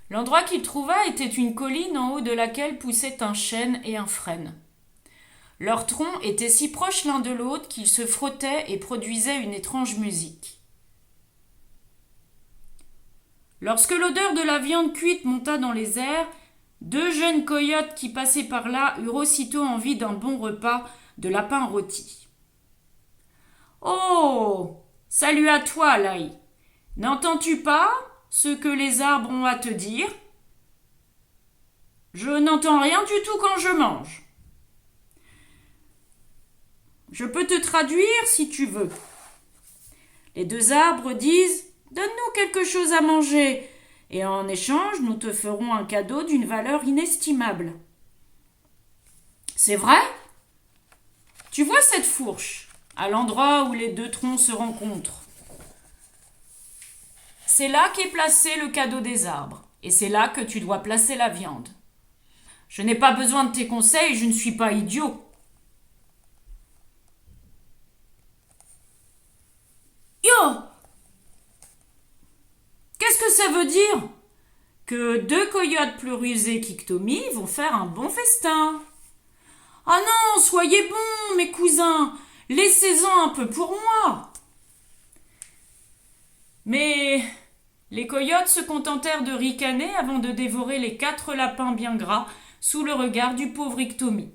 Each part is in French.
L'endroit qu'il trouva était une colline en haut de laquelle poussaient un chêne et un frêne. Leurs troncs étaient si proches l'un de l'autre qu'ils se frottaient et produisaient une étrange musique. Lorsque l'odeur de la viande cuite monta dans les airs, deux jeunes coyotes qui passaient par là eurent aussitôt envie d'un bon repas de lapin rôti. Oh, salut à toi, Laï. N'entends-tu pas ce que les arbres ont à te dire? Je n'entends rien du tout quand je mange. Je peux te traduire si tu veux. Les deux arbres disent: donne-nous quelque chose à manger, et en échange, nous te ferons un cadeau d'une valeur inestimable. C'est vrai? Tu vois cette fourche, à l'endroit où les deux troncs se rencontrent. C'est là qu'est placé le cadeau des arbres, et c'est là que tu dois placer la viande. Je n'ai pas besoin de tes conseils, je ne suis pas idiot. Yo! Qu'est-ce que ça veut dire? Que deux coyotes plus rusés qu'Iktomi vont faire un bon festin. Ah non, soyez bons, mes cousins, laissez-en un peu pour moi. Mais les coyotes se contentèrent de ricaner avant de dévorer les 4 lapins bien gras sous le regard du pauvre Iktomi.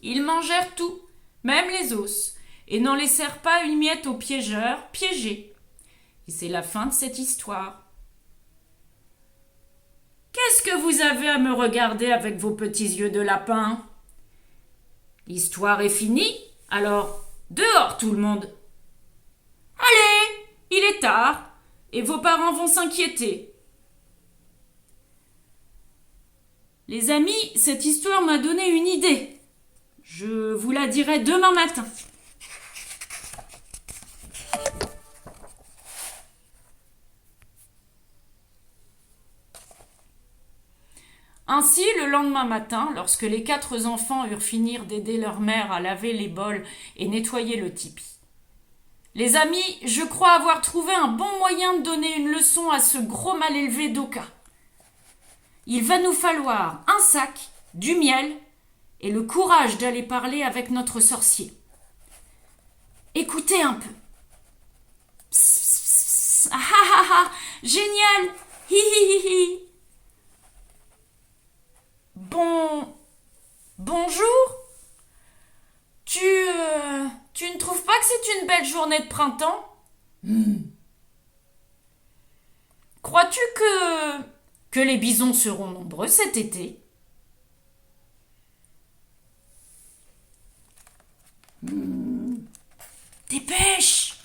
Ils mangèrent tout, même les os, et n'en laissèrent pas une miette aux piégeurs piégés. Et c'est la fin de cette histoire. Qu'est-ce que vous avez à me regarder avec vos petits yeux de lapin? L'histoire est finie, alors dehors tout le monde. Allez, il est tard, et vos parents vont s'inquiéter. Les amis, cette histoire m'a donné une idée. Je vous la dirai demain matin. Ainsi, le lendemain matin, lorsque les 4 enfants eurent fini d'aider leur mère à laver les bols et nettoyer le tipi. Les amis, je crois avoir trouvé un bon moyen de donner une leçon à ce gros mal élevé d'Oka. Il va nous falloir un sac, du miel et le courage d'aller parler avec notre sorcier. Écoutez un peu. Psst, psst, psst. Ah ah ah ah, génial. Hi hi hi hi. Bonjour. Tu ne trouves pas que c'est une belle journée de printemps? Crois-tu que les bisons seront nombreux cet été? Dépêche!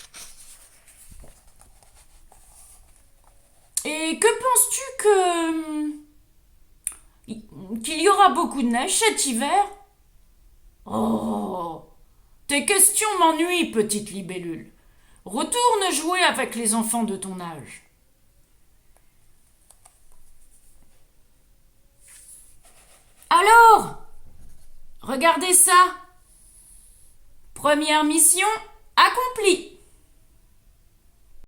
Et que penses-tu qu'il y aura beaucoup de neige cet hiver? Oh, tes questions m'ennuient, petite libellule. Retourne jouer avec les enfants de ton âge. Alors, regardez ça. Première mission accomplie.